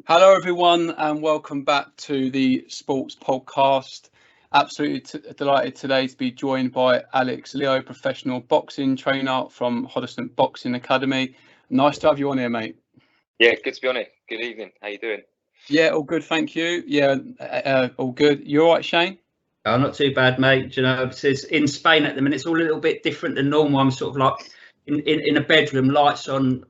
Hello, everyone, and welcome back to the Sports Podcast. Absolutely delighted today to be joined by Alex Leo, professional boxing trainer from Hoddesdon Boxing Academy. Nice to have you on here, mate. Yeah, good to be on it. Good evening. How you doing? Yeah, all good, thank you. Yeah, all good. You all right, Shane? Oh, not too bad, mate. You know, it's in Spain at the minute. It's all a little bit different than normal. I'm sort of like in a bedroom, lights on,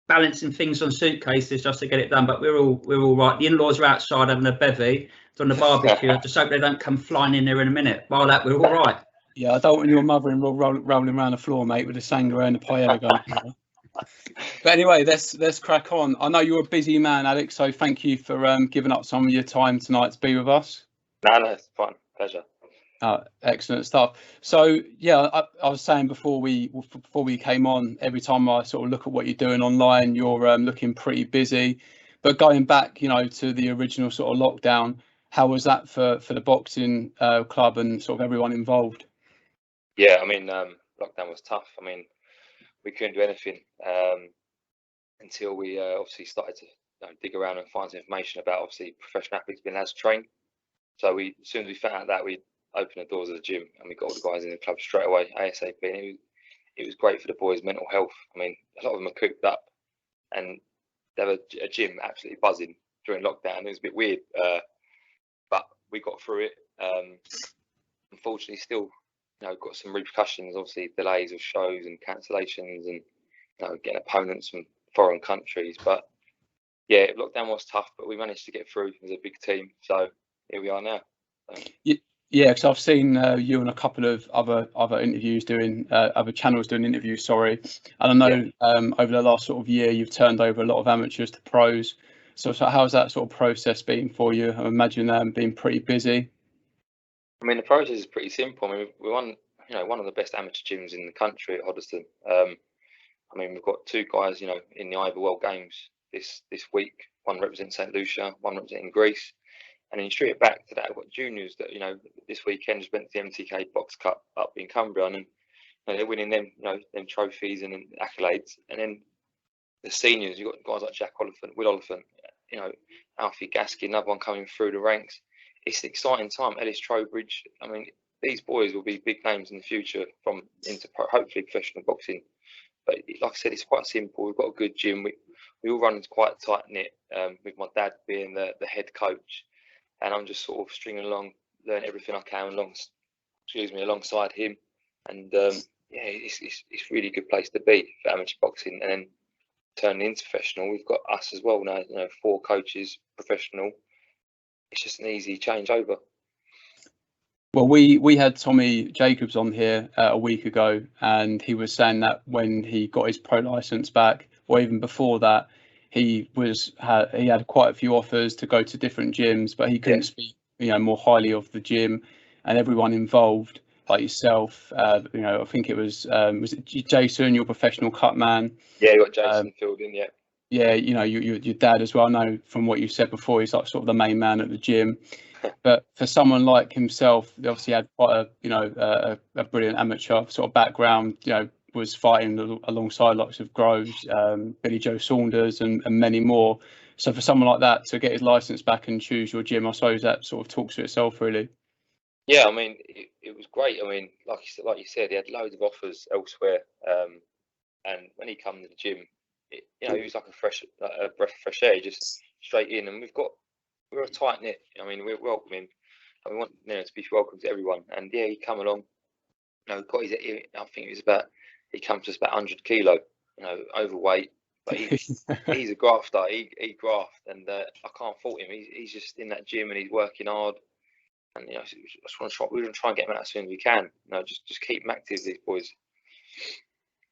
balancing things on suitcases just to get it done. But we're all right. The in-laws are outside having a bevy on the barbecue. I just hope they don't come flying in there in a minute. While that, we're all right. Yeah, I don't want your mother-in-law rolling around the floor, mate, with a sangria and a paella going. But anyway, let's crack on. I know you're a busy man, Alex, so thank you for giving up some of your time tonight to be with us. No, it's fine. Pleasure. Excellent stuff. So yeah, I was saying before we came on, every time I sort of look at what you're doing online, you're looking pretty busy. But going back, to the original sort of lockdown, how was that for the boxing club and sort of everyone involved? Yeah, I mean, lockdown was tough. I mean, we couldn't do anything until we obviously started to dig around and find some information about obviously professional athletes being allowed to train. So as soon as we found out that, we opened the doors of the gym and we got all the guys in the club straight away, ASAP. And it was great for the boys' mental health. I mean, a lot of them are cooped up and they have a gym absolutely buzzing during lockdown. It was a bit weird, but we got through it. Unfortunately, still, got some repercussions. Obviously, delays of shows and cancellations, and getting opponents from foreign countries. But yeah, lockdown was tough, but we managed to get through as a big team. So here we are now. Yeah, because I've seen you and a couple of other interviews doing other channels doing interviews. Sorry, and I know over the last sort of year you've turned over a lot of amateurs to pros. So how's that sort of process been for you? I imagine being pretty busy. I mean, the process is pretty simple. I mean, we won, one of the best amateur gyms in the country at Hoddesdon. I mean, we've got two guys, in the IVA World Games this week. One representing St. Lucia, one representing Greece. And then you straight back to that, we've got juniors that, this weekend just went to the MTK Box Cup up in Cumbria, and they're winning them, them trophies and accolades. And then the seniors, you've got guys like Jack Oliphant, Will Oliphant, Alfie Gaskin, another one coming through the ranks. It's an exciting time. Ellis Trowbridge. I mean, these boys will be big names in the future into hopefully professional boxing. But like I said, it's quite simple. We've got a good gym. We all run quite tight knit. With my dad being the head coach, and I'm just sort of stringing along, learn everything I can alongside him. And it's really a good place to be for amateur boxing. And then turning into professional, we've got us as well now. 4 coaches, professional. It's just an easy changeover. Well, we had Tommy Jacobs on here a week ago, and he was saying that when he got his pro license back, or even before that, he had quite a few offers to go to different gyms, but he couldn't speak, more highly of the gym and everyone involved, like yourself. I think it was it Jason, your professional cut man? Yeah, you got Jason filled in, yeah. Yeah, your dad as well. I know from what you said before, he's like sort of the main man at the gym. But for someone like himself, he obviously had quite a brilliant amateur sort of background. Was fighting alongside lots of Groves, Billy Joe Saunders, and many more. So for someone like that to get his license back and choose your gym, I suppose that sort of talks for itself, really. Yeah, I mean, it was great. I mean, like you said, he had loads of offers elsewhere, and when he come to the gym, he was like a breath of fresh air, just straight in. And we're a tight knit. I mean, we're welcoming. And we want to be welcome to everyone. And yeah, he come along. Got his. I think he comes to about 100 kilo. Overweight, but he's a grafter. He graft, and I can't fault him. He's just in that gym and he's working hard. And we're going to try and get him out as soon as we can. Just keep him active, these boys.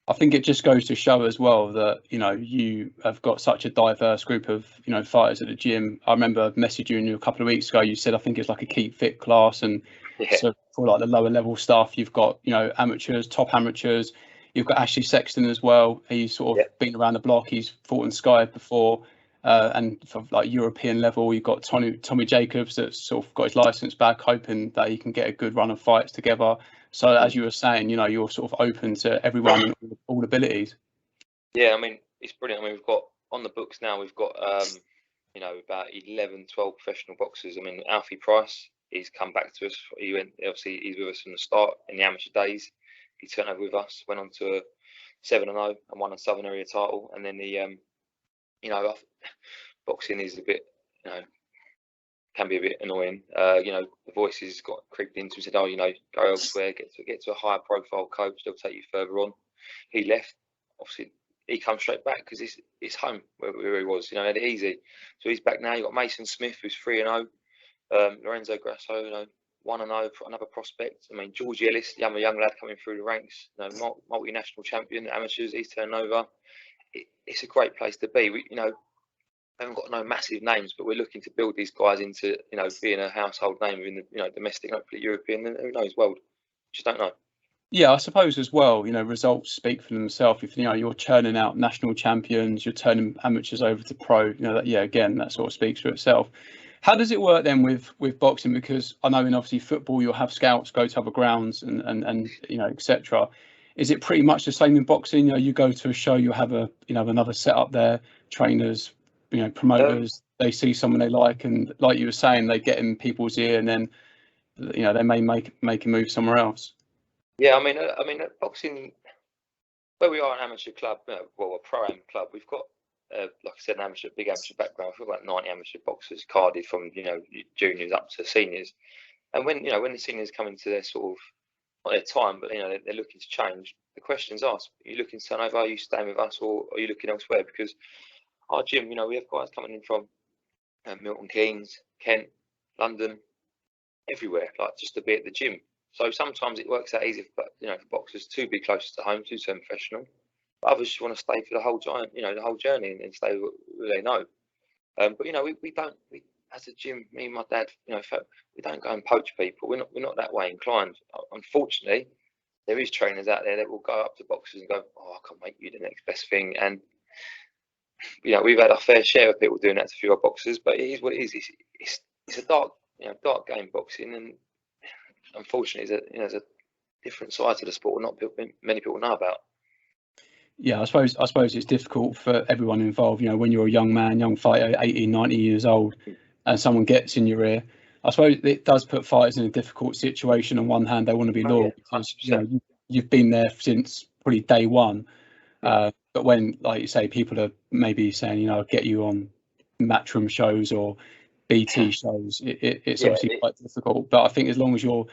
I think it just goes to show as well that you have got such a diverse group of fighters at the gym. I remember messaging you a couple of weeks ago. You said I think it's like a keep fit class, and so for like the lower level stuff, you've got amateurs, top amateurs. You've got Ashley Sexton as well. He's sort of been around the block. He's fought in Sky before, and for like European level, you've got Tommy Jacobs that's sort of got his license back, hoping that he can get a good run of fights together. So as you were saying, you're sort of open to everyone and all abilities. Yeah, I mean, it's brilliant. I mean, we've got on the books now, we've got you know, about 11, 12 professional boxers. I mean, Alfie Price, he's come back to us. He went, obviously, he's with us from the start in the amateur days. He turned over with us, went on to a 7-0 and won a Southern Area title. And then the, you know, boxing is a bit, you know, can be a bit annoying. You know, the voices got creeped into and said, oh, you know, go elsewhere, get to a higher profile coach, they'll take you further on. He left. Obviously, he comes straight back because it's home where he was. You know, had it easy. So he's back now. You've got Mason Smith, who's 3-0. Lorenzo Grasso, you know, 1-0, another prospect. I mean, George Ellis, young lad coming through the ranks, you know, multinational champion, amateurs, he's turned over. It's a great place to be. We, you know, haven't got no massive names, but we're looking to build these guys into, you know, being a household name in the, you know, domestic, hopefully European, and who knows, world. Just don't know. Yeah, I suppose as well, you know, results speak for themselves. If, you know, you're churning out national champions, you're turning amateurs over to pro, you know, that, yeah, again, that sort of speaks for itself. How does it work then with boxing? Because I know in obviously football, you'll have scouts go to other grounds and you know, etc. Is it pretty much the same in boxing? You know, you go to a show, you have a, you know, another setup there, trainers, you know, promoters, they see someone they like, and like you were saying, they get in people's ear, and then, you know, they may make a move somewhere else. Yeah, I mean, boxing, where we are an amateur club, well, a pro-am club, we've got, like I said, an big amateur background. We've got about 90 amateur boxers carded from, you know, juniors up to seniors. And when, you know, when the seniors come into their sort of, not their time, but, you know, they're looking to change, the question's asked, are you looking to turn over, are you staying with us, or are you looking elsewhere? Because our gym, you know, we have guys coming in from Milton Keynes, Kent, London, everywhere, like just to be at the gym. So sometimes it works out easy for, you know, for boxers to be closer to home, to turn professional. But others just want to stay for the whole giant, you know, the whole journey, and stay where they know. But you know, we don't, as a gym, me and my dad, you know, we don't go and poach people. We're not that way inclined. Unfortunately, there is trainers out there that will go up to boxers and go, oh, I can make you the next best thing. And you know, we've had our fair share of people doing that to a few of our boxers. But it is what it is. It's a dark, you know, dark game, boxing, and unfortunately, there's a different side to the sport not many people know about. Yeah, I suppose it's difficult for everyone involved. You know, when you're a young man, young fighter, 18, 90 years old, and someone gets in your ear, I suppose it does put fighters in a difficult situation. On one hand, they want to be loyal because, you know, you've been there since probably day one. But when, like you say, people are maybe saying, you know, I'll get you on Matchroom shows or BT shows, it's obviously quite difficult. But I think as long as you're,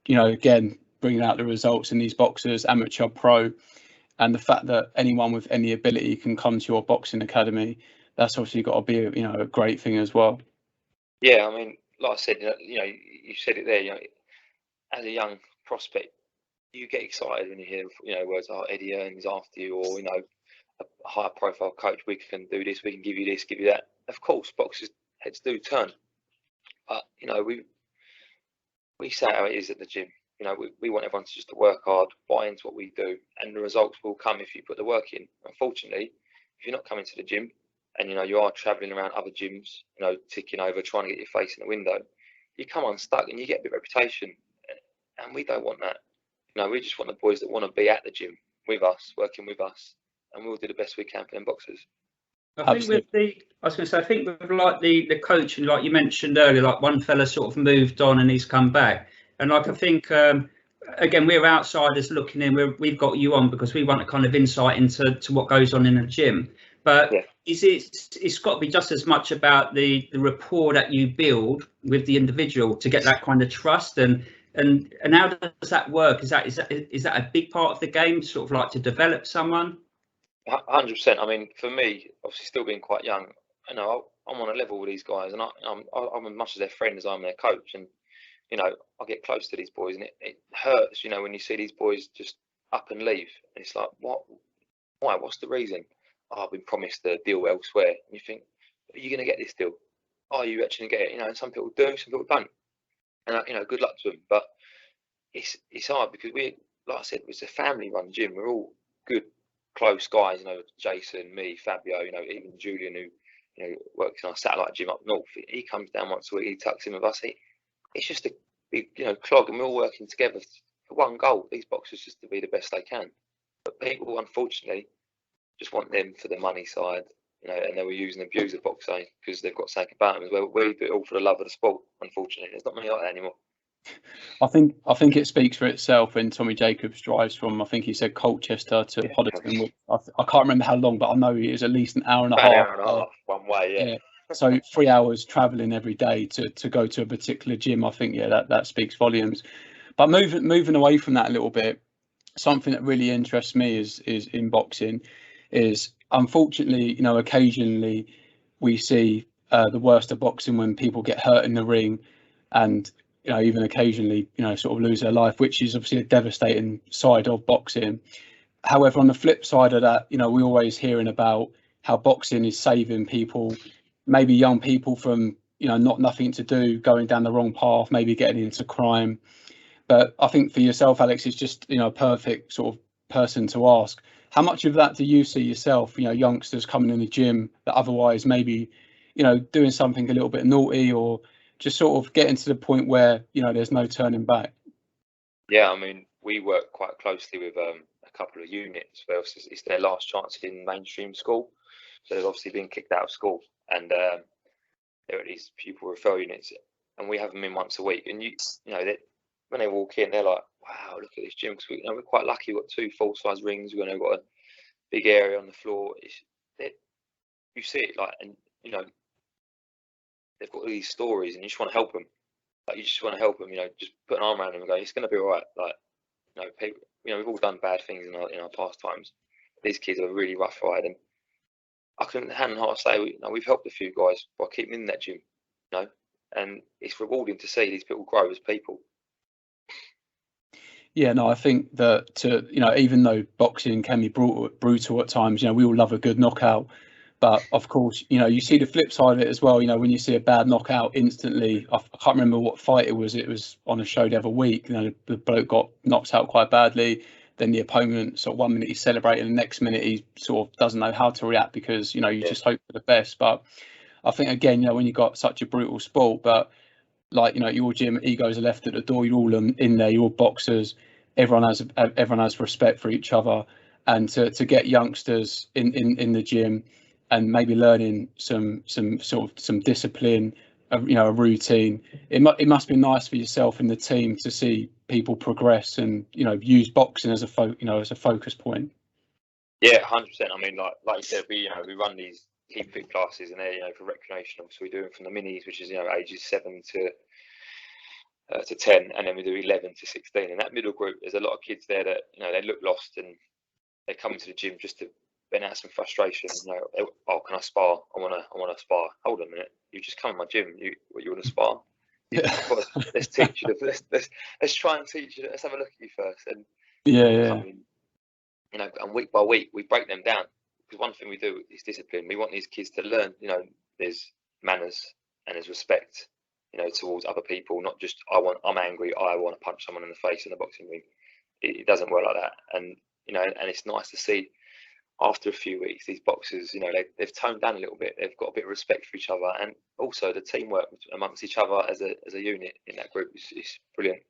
you know, again, bringing out the results in these boxers, amateur, pro, and the fact that anyone with any ability can come to your boxing academy, that's obviously got to be, you know, a great thing as well. Yeah, I mean, like I said, you know, you said it there. You know, as a young prospect, you get excited when you hear, you know, words like Eddie Earn's after you, or, you know, a higher profile coach. We can do this. We can give you this, give you that. Of course, boxers' heads do turn, but you know, we say how it is at the gym. You know, we want everyone to just work hard, buy into what we do, and the results will come if you put the work in. Unfortunately, if you're not coming to the gym, and you know you are travelling around other gyms, you know, ticking over, trying to get your face in the window, you come unstuck and you get a bit of reputation, and we don't want that. You know, we just want the boys that want to be at the gym with us, working with us, and we'll do the best we can for them boxers. I think with I think with like the coaching, like you mentioned earlier, like one fella sort of moved on and he's come back, and like I think again, we're outsiders looking in. We've got you on because we want a kind of insight into what goes on in a gym. But it's got to be just as much about the rapport that you build with the individual to get that kind of trust, and how does that work? Is that a big part of the game, sort of like to develop someone? 100%. I mean, for me, obviously still being quite young, you know, I'm on a level with these guys, and I'm as much as their friend as I'm their coach. And you know, I get close to these boys, and it hurts, you know, when you see these boys just up and leave. And it's like, what? Why? What's the reason? Oh, I've been promised a deal elsewhere. And you think, are you going to get this deal? Are you actually going to get it? You know, and some people do, some people don't. And you know, good luck to them. But it's hard because like I said, it's a family-run gym. We're all good, close guys. You know, Jason, me, Fabio. You know, even Julian, who you know works in our satellite gym up north. He comes down once a week. He tucks in with us. It's just a big, you know, clog, and we're all working together for one goal. These boxers just to be the best they can. But people, unfortunately, just want them for the money side. and they will use and abuse the boxer because they've got something about them as well. We do it all for the love of the sport. Unfortunately, there's not many like that anymore. I think it speaks for itself when Tommy Jacobs drives from, I think he said Colchester to Hoddesdon. Which I can't remember how long, but I know it is at least an hour and a half. An hour and a half one way, yeah. So 3 hours travelling every day to go to a particular gym. I think that speaks volumes. But moving away from that a little bit, something that really interests me is in boxing is, unfortunately, occasionally we see the worst of boxing when people get hurt in the ring, and even occasionally sort of lose their life, which is obviously a devastating side of boxing. However, on the flip side of that, we're always hearing about how boxing is saving people, maybe young people from nothing to do, going down the wrong path, maybe getting into crime. But I think for yourself, Alex, is just a perfect sort of person to ask. How much of that do you see yourself? Youngsters coming in the gym that otherwise maybe doing something a little bit naughty, or just sort of getting to the point where there's no turning back. Yeah, I mean, we work quite closely with a couple of units where it's their last chance in mainstream school, so they've obviously been kicked out of school, and they're at these pupil referral units, and we have them in once a week. And when they walk in, they're like, "Wow, look at this gym!" Because we're quite lucky. We've got 2 full-size rings. We've got a big area on the floor. You see it and they've got all these stories, and you just want to help them. You just want to help them. Just put an arm around them and go, "It's going to be all right." People, we've all done bad things in our past times. These kids are a really rough ride, and I can hand on heart say we've helped a few guys by keeping in that gym. And it's rewarding to see these people grow as people. Yeah, no, I think that even though boxing can be brutal at times, we all love a good knockout. But of course, you see the flip side of it as well. When you see a bad knockout instantly, I can't remember what fight it was. It was on a show the other week. The bloke got knocked out quite badly. Then the opponent, sort of 1 minute he's celebrating, the next minute he sort of doesn't know how to react because you just hope for the best. But I think again, when you've got such a brutal sport, but your gym, egos are left at the door. You're all in there. You're all boxers. Everyone has respect for each other, and to get youngsters in the gym and maybe learning some discipline, a routine. It must be nice for yourself and the team to see people progress and use boxing as a focus point. Yeah, 100%. I mean, like you said, we run these keep fit classes, and they're for recreational. So we do them from the minis, which is ages 7 to 10, and then we do 11 to 16. And that middle group, there's a lot of kids there that they look lost, and they come into the gym just to vent out some frustration. Oh, can I spar? I want to spar. Hold on a minute, you just come to my gym. You want to spar? Yeah. Let's teach you. Let's try and teach you. Let's have a look at you first. And yeah. And week by week we break them down, because one thing we do is discipline. We want these kids to learn. There's manners and there's respect. Towards other people, not just I'm angry, I want to punch someone in the face in the boxing ring. It doesn't work like that. And and it's nice to see after a few weeks these boxers, they've toned down a little bit. They've got a bit of respect for each other, and also the teamwork amongst each other as a unit in that group is brilliant.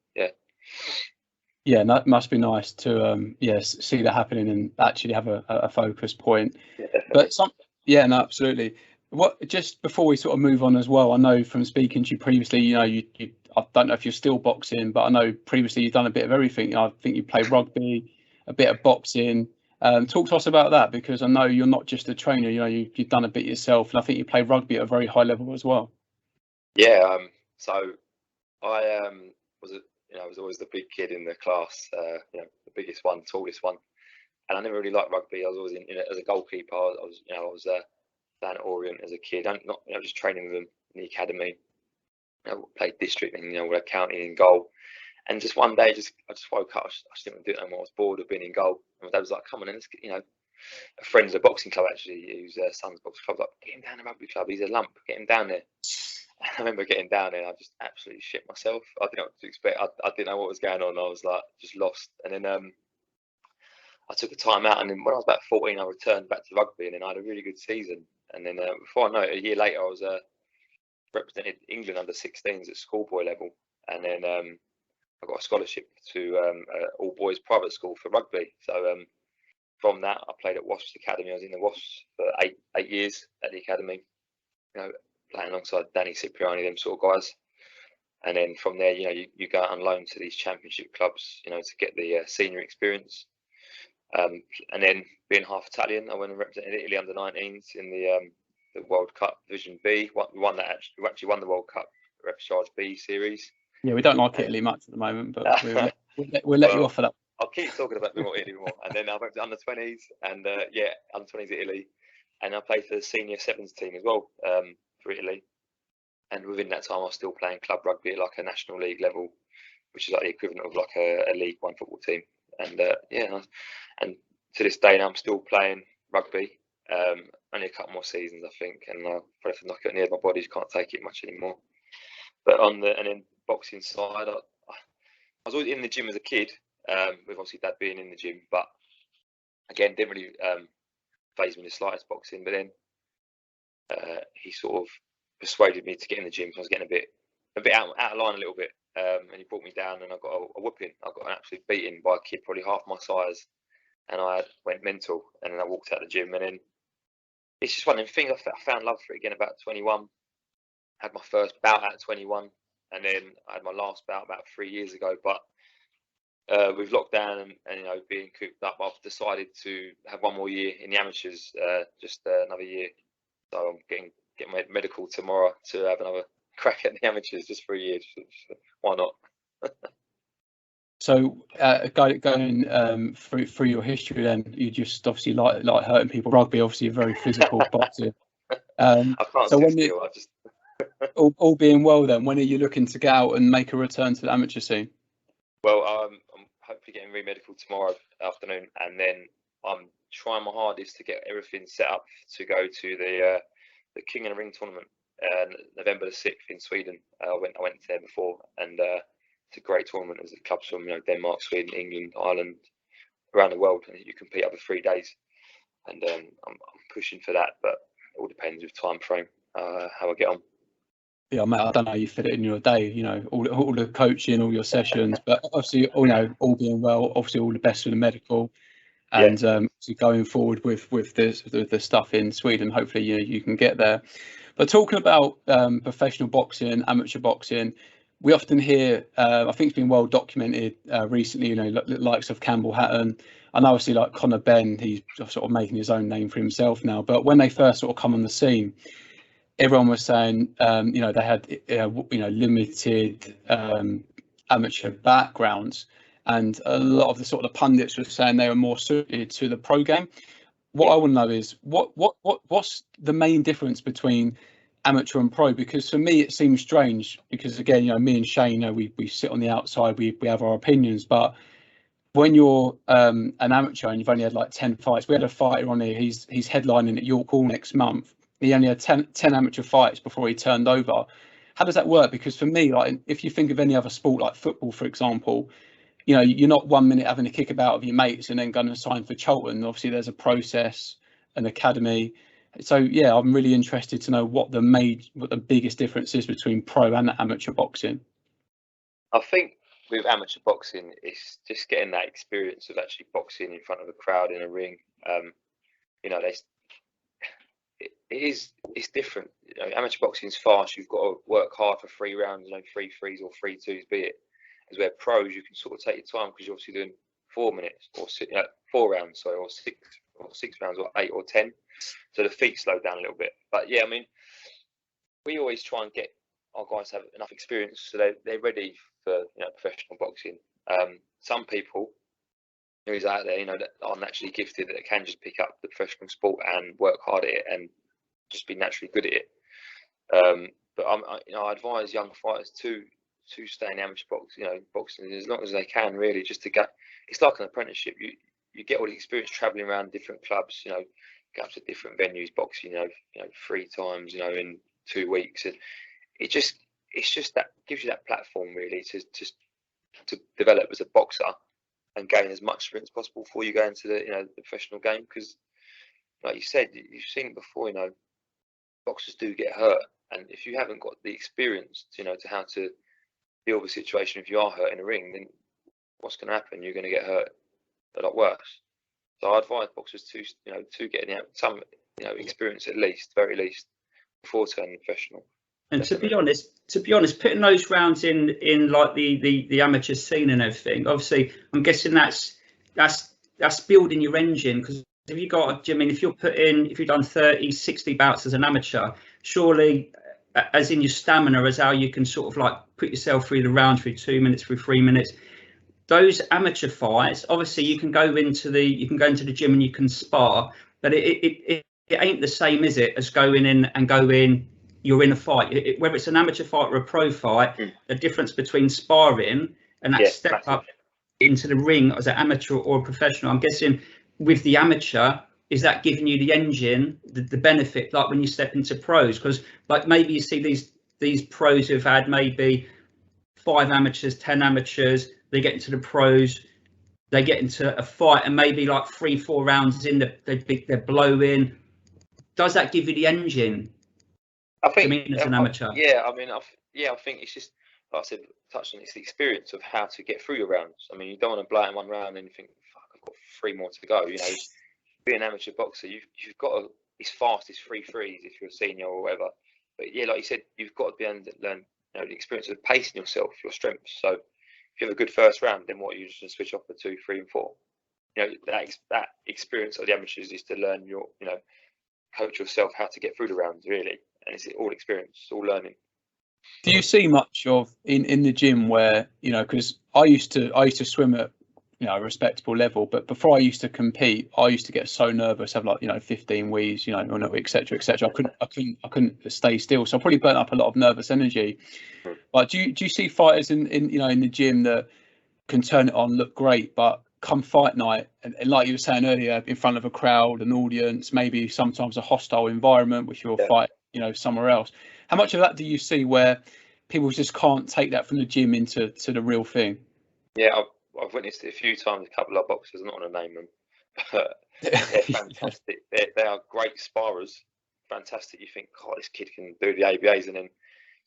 Yeah, that must be nice to see that happening and actually have a focus point. But absolutely. Just before we sort of move on as well, I know from speaking to you previously, you I don't know if you're still boxing, but I know previously you've done a bit of everything. I think you played rugby, a bit of boxing. Talk to us about that, because I know you're not just a trainer. You've done a bit yourself, and I think you played rugby at a very high level as well. Yeah. So I was always the big kid in the class. The biggest one, tallest one, and I never really liked rugby. I was always as a goalkeeper. I was down at Orient as a kid. Not just training with them in the academy. Played district and county in goal. And just one day, I just woke up. I just didn't want to do it anymore. I was bored of being in goal. And my dad was like, "Come on, let's get, a friend's a boxing club actually. Whose son's boxing club. Like, get him down the rugby club. He's a lump. Get him down there." I remember getting down there, and I just absolutely shit myself. I didn't know what to expect. I didn't know what was going on. I was like just lost. And then I took a time out, and then when I was about 14, I returned back to rugby, and then I had a really good season. And then before I know it, a year later, I was represented England under 16s at schoolboy level, and then I got a scholarship to all boys private school for rugby. So from that, I played at Wasps Academy. I was in the Wasps for eight years at the academy, you know, playing alongside Danny Cipriani, them sort of guys. And then from there, you know, you go out on loan to these championship clubs, you know, to get the senior experience. And then being half Italian, I went and represented Italy under 19s in the World Cup Division B. We won that. We actually won the World Cup TRSB series. Yeah, we don't like Italy much at the moment, but we'll let you off for that. I'll keep talking about Italy more. And then I went to under 20s and under 20s Italy, and I played for the senior sevens team as well for Italy. And within that time, I was still playing club rugby at like a national league level, which is like the equivalent of like a League One football team. And and to this day now I'm still playing rugby. Only a couple more seasons, I think, and I'll probably have to knock it near my body. Can't take it much anymore. But and then boxing side, I was always in the gym as a kid, with obviously Dad being in the gym. But again, didn't really faze me the slightest boxing. But then he sort of persuaded me to get in the gym. So I was getting a bit out of line a little bit. And he brought me down, and I got a whooping. I got an absolute beating by a kid probably half my size, and I went mental. And then I walked out of the gym, and then it's just one of the things. I found love for it again about 21. Had my first bout at 21, and then I had my last bout about 3 years ago. But with lockdown and you know being cooped up, I've decided to have one more year in the amateurs, just another year. So I'm getting my medical tomorrow to have another crack at the amateurs just for a year. Why not? So going through your history, then you just obviously like hurting people. Rugby, obviously, a very physical boxing. I can't so sit still. I just all being well, then when are you looking to get out and make a return to the amateur scene? Well, I'm hopefully getting re-medical tomorrow afternoon, and then I'm trying my hardest to get everything set up to go to the King and the Ring tournament, November the 6th in Sweden. I went there before, and it's a great tournament. There's clubs from Denmark, Sweden, England, Ireland, around the world, and you compete over 3 days. And I'm pushing for that, but it all depends with time frame, how I get on. Yeah, mate, I don't know how you fit it in your day, you know, all the coaching, all your sessions, but obviously, you know, all being well, obviously all the best for the medical, and so going forward with the stuff in Sweden, hopefully you can get there. But talking about professional boxing, amateur boxing, we often hear, I think it's been well documented recently, you know, likes of Campbell Hatton, and obviously like Conor Benn, he's sort of making his own name for himself now. But when they first sort of come on the scene, everyone was saying, you know, they had, you know, limited amateur backgrounds, and a lot of the sort of the pundits were saying they were more suited to the pro game. What I want to know is what's the main difference between amateur and pro? Because for me, it seems strange because, again, you know, me and Shane, you know, we sit on the outside, we have our opinions, but when you're an amateur and you've only had like 10 fights, we had a fighter on here, he's headlining at York Hall next month. He only had 10 amateur fights before he turned over. How does that work? Because for me, like if you think of any other sport like football, for example, you know, you're not 1 minute having a kick about with your mates and then going to sign for Charlton. Obviously, there's a process, an academy. So yeah, I'm really interested to know what the biggest difference is between pro and amateur boxing. I think with amateur boxing, it's just getting that experience of actually boxing in front of a crowd in a ring. You know, it's different. You know, amateur boxing is fast. You've got to work hard for 3 rounds, you know, 3 3s or 3 2s, be it. As where pros, you can sort of take your time because you're obviously doing 4 minutes or 4 rounds, sorry, or 6 rounds or 8 or 10. So the feet slow down a little bit. But yeah, I mean, we always try and get our guys to have enough experience so they're ready for, you know, professional boxing. Some people who's out there, you know, that are naturally gifted, that can just pick up the professional sport and work hard at it and just be naturally good at it. But I advise young fighters to stay in amateur boxing as long as they can, really, just to get. It's like an apprenticeship. You get all the experience traveling around different clubs. You know, go up to different venues, boxing. You know, 3 times. You know, in 2 weeks, and it's just that gives you that platform really to develop as a boxer and gain as much experience as possible before you go into the professional game. Because, like you said, you've seen it before. You know, boxers do get hurt, and if you haven't got the experience, to how to deal with a situation if you are hurt in a ring, then what's going to happen? You're going to get hurt a lot worse. So I advise boxers to get some experience, at least, very least, before turning professional. And to be honest, putting those rounds in like the amateur scene and everything, obviously, I'm guessing that's building your engine, because if you got, I mean, if you've done 30, 60 bouts as an amateur, surely, as in your stamina, as how you can sort of like put yourself through the round, through 2 minutes, through 3 minutes. Those amateur fights, obviously, you can go into the gym and you can spar, but it ain't the same, is it, as going in. You're in a fight, whether it's an amateur fight or a pro fight. The difference between sparring and that step up into the ring as an amateur or a professional, I'm guessing with the amateur, is that giving you the engine, the benefit, like when you step into pros? Because like maybe you see these pros who've had maybe 5 amateurs, 10 amateurs, they get into the pros, they get into a fight, and maybe like 3-4 rounds in, they're blowing. Does that give you the engine? I think, as an amateur. I think it's just, like I said, touching, it's the experience of how to get through your rounds. I mean, you don't want to blow it in one round and you think, fuck, I've got 3 more to go. Being an amateur boxer, you've got to, it's fast, it's 3-3s if you're a senior or whatever. But yeah, like you said, you've got to be able to learn, the experience of pacing yourself, your strengths. So if you have a good first round, then what, you just going to switch off for 2, 3, and 4. That experience of the amateurs is to learn coach yourself how to get through the rounds, really. And it's all experience, all learning. Do you see much of in the gym where, because I used to swim at a respectable level, but before I used to compete, I used to get so nervous, have 15 wheeze, etc. I couldn't stay still, so I probably burnt up a lot of nervous energy. But do you see fighters in the gym that can turn it on, look great, but come fight night, and like you were saying earlier, in front of a crowd, an audience, maybe sometimes a hostile environment, which you'll fight somewhere else? How much of that do you see where people just can't take that from the gym into the real thing? Yeah, I've witnessed it a few times. A couple of boxers, I'm not going to name them, but they're fantastic. They are great sparrers. Fantastic. You think, God, this kid can do the ABAs, and then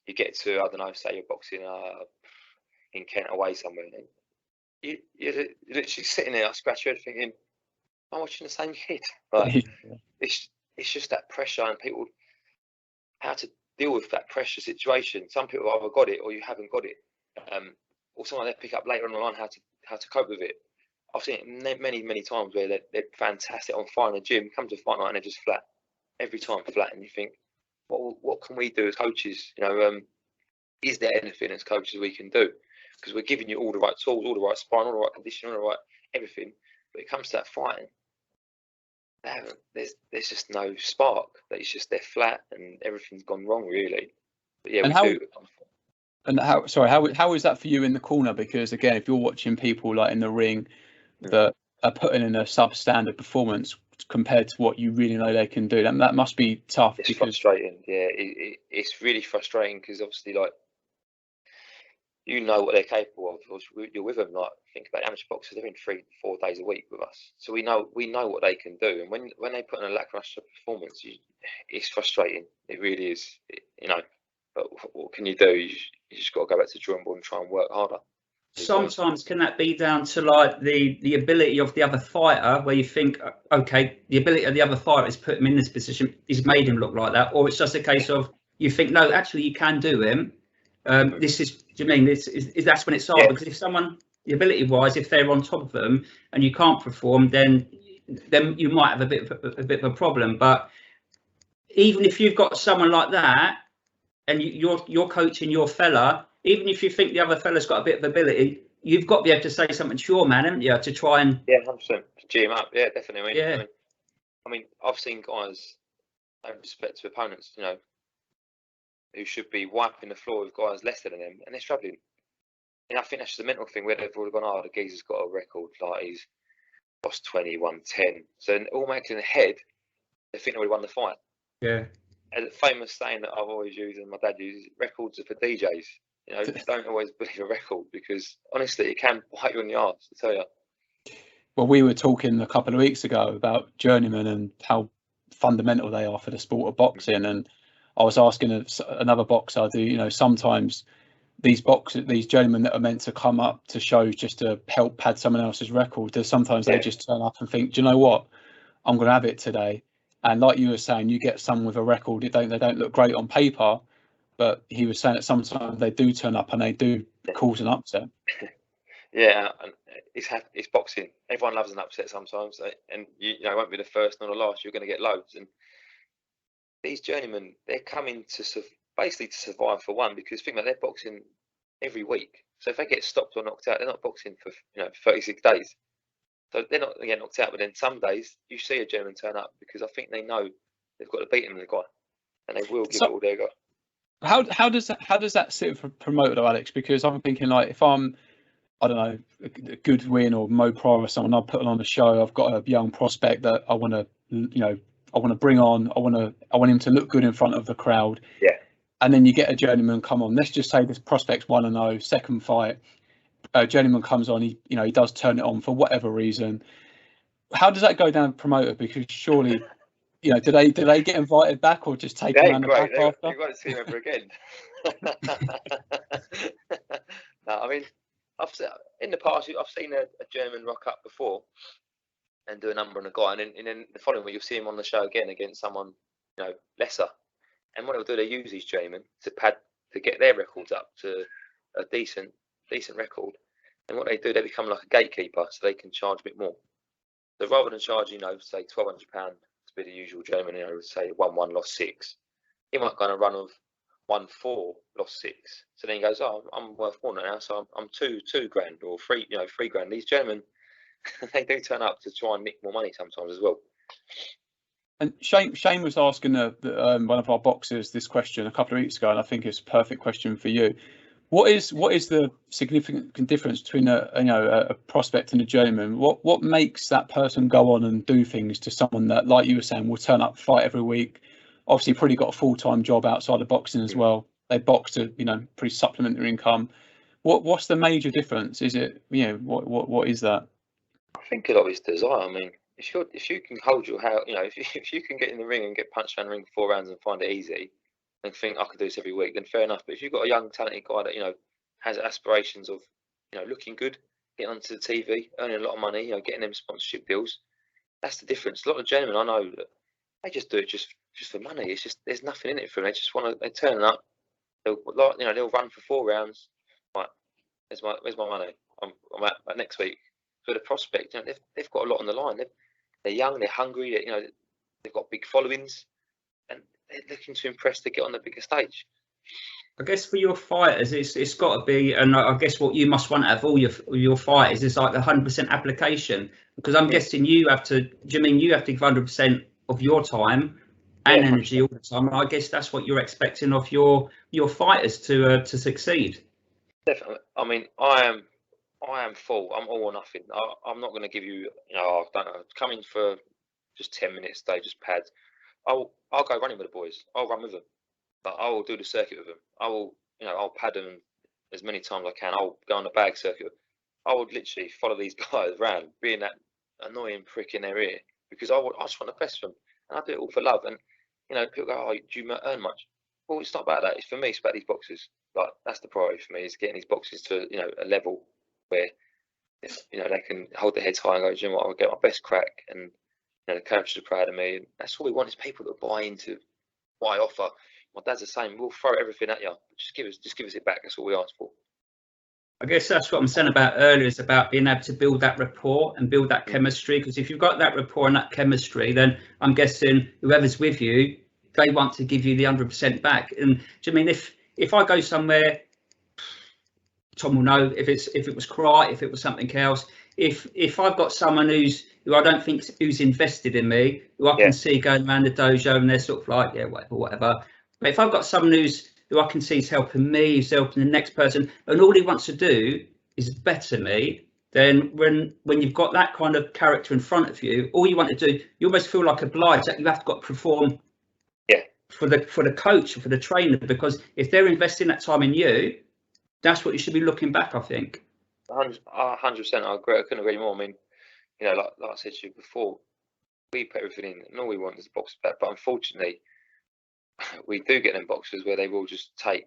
you get to, I don't know, say you're boxing in Kent away somewhere, and you're literally sitting there, I scratch your head thinking, I'm watching the same kid. Like, it's just that pressure, and people, how to deal with that pressure situation. Some people have either got it or you haven't got it, or someone they pick up later on the line how to cope with it. I've seen it many times where they're fantastic on fire in the gym, come to fight night and they're just flat every time, flat. And you think, what can we do as coaches? Is there anything as coaches we can do? Because we're giving you all the right tools, all the right sparring, all the right conditioning, all the right everything. But it comes to that fighting, there's just no spark. It's just they're flat and everything's gone wrong, really. But yeah, how is that for you in the corner? Because again, if you're watching people like in the ring that are putting in a substandard performance compared to what you really know they can do, that must be tough. It's frustrating. Yeah, it's really frustrating, because obviously, like, what they're capable of. You're with them. Like, think about amateur boxers; they're in 3-4 days a week with us, so we know what they can do. And when they put in a lackluster performance, it's frustrating. It really is. But what can you do? You just got to go back to the drawing board and try and work harder. Sometimes can that be down to like the ability of the other fighter, where you think, okay, the ability of the other fighter has put him in this position, he's made him look like that, or it's just a case of you think, no, actually you can do him. This is, do you mean this is that's when it's hard? Because if someone, the ability wise, if they're on top of them and you can't perform, then you might have a bit of a problem. But even if you've got someone like that and you're coaching your fella, even if you think the other fella's got a bit of ability, you've got to be able to say something to your man, haven't you, to try and 100% G him up. Yeah, definitely. I mean, I've seen guys, no respect to opponents, who should be wiping the floor with guys lesser than them, and they're struggling. And I think that's just a mental thing where they've already gone, the geezer's got a record, like he's lost 20, won 10. So automatically in the head, they think they already won the fight. Yeah. And the famous saying that I've always used and my dad uses, records are for DJs. Don't always believe a record, because honestly, it can bite you on the arse, I tell you. Well, we were talking a couple of weeks ago about Journeyman and how fundamental they are for the sport of boxing, and I was asking another boxer, sometimes these journeymen that are meant to come up to shows just to help pad someone else's record, sometimes they just turn up and think, do you know what, I'm going to have it today. And like you were saying, you get some with a record, they don't look great on paper, but he was saying that sometimes they do turn up and they do cause an upset. Yeah, and it's boxing. Everyone loves an upset sometimes, and you know, it won't be the first nor the last. You're going to get loads. And these journeymen, they're coming to basically to survive for one, because think about it, they're boxing every week. So if they get stopped or knocked out, they're not boxing for 36 days. So they're not going to get knocked out. But then some days you see a journeyman turn up because I think they know they've got to beat him, the guy, and they will give it all they got. How does that sit for promoter though, Alex? Because I'm thinking, like, if I'm, I don't know, a good win or Mo Pryor or someone, I'll put on a show. I've got a young prospect that I want to, I want to bring on. I want him to look good in front of the crowd. Yeah. And then you get a journeyman come on. Let's just say this prospect's 1-0, second fight. Journeyman comes on. He does turn it on for whatever reason. How does that go down promoter? Because surely, do they get invited back or just take them around the back after? You've got to see them ever again. No, I mean, in the past, I've seen a German rock up before and do a number on a guy, and then the following week you'll see him on the show again against someone lesser. And what they'll do, they use these journeymen to get their records up to a decent record. And what they do, they become like a gatekeeper, so they can charge a bit more. So rather than charging, say £1,200 to be the usual journeyman, say 1-1 lost 6, he might go on a run of 1-4 lost 6. So then he goes, oh, I'm worth more now, so I'm two grand or three grand. These journeymen, they do turn up to try and nick more money sometimes as well. And Shane was asking one of our boxers this question a couple of weeks ago, and I think it's a perfect question for you. What is the significant difference between a prospect and a journeyman? What makes that person go on and do things to someone that, like you were saying, will turn up, fight every week? Obviously, probably got a full-time job outside of boxing as well. They box to pretty supplement their income. What's the major difference? Is it what is that? I think a lot of it's desire. I mean, if you can hold your how if you can get in the ring and get punched around the ring for 4 rounds and find it easy, and think I could do this every week, then fair enough. But if you've got a young talented guy that has aspirations of looking good, getting onto the TV, earning a lot of money, getting them sponsorship deals, that's the difference. A lot of gentlemen I know that they just do it just for money. It's just there's nothing in it for them. They just they turn up. They'll run for 4 rounds. Right, where's my money? I'm at next week. For the prospect, they've got a lot on the line. They're young, they're hungry. They've got big followings, and they're looking to impress to get on the bigger stage. I guess for your fighters, it's got to be, and I guess what you must want out of all your fighters is like the 100% application, because I'm guessing you have to. Do you mean you have to give 100% of your time and energy all the time? And I guess that's what you're expecting of your fighters to succeed. Definitely. I mean, I am full. I'm all or nothing. I'm not going to give you, I don't know, come in for just 10 minutes, they just pads. I'll go running with the boys. I'll run with them. But I will do the circuit with them. I will, I'll pad them as many times as I can. I'll go on the bag circuit. I would literally follow these guys around, being that annoying prick in their ear, because I just want the best for them. And I do it all for love. And, people go, oh, do you earn much? Well, it's not about that. It's for me, it's about these boxes. Like, that's the priority for me, is getting these boxes to, a level where, they can hold their heads high and go, do you know what, I'll get my best crack. And, the coaches are proud of me. And that's all we want, is people that buy into what I offer. My dad's the same. We'll throw everything at you. Just give us it back. That's all we ask for. I guess that's what I'm saying about earlier, is about being able to build that rapport and build that chemistry. Because if you've got that rapport and that chemistry, then I'm guessing whoever's with you, they want to give you the 100% back. And do you mean if I go somewhere, Tom will know if it was Cry, if it was something else. If I've got someone who I don't think who's invested in me, who I can see going around the dojo and they're sort of like, whatever. But if I've got someone who I can see is helping me, who's helping the next person, and all he wants to do is better me, then when you've got that kind of character in front of you, all you want to do, you almost feel like obliged that you have to perform for the coach or for the trainer, because if they're investing that time in you, that's what you should be looking back, I think. 100%, I agree. I couldn't agree more. I mean, like I said to you before, we put everything in, and all we want is a box back. But unfortunately, we do get them boxers where they will just take,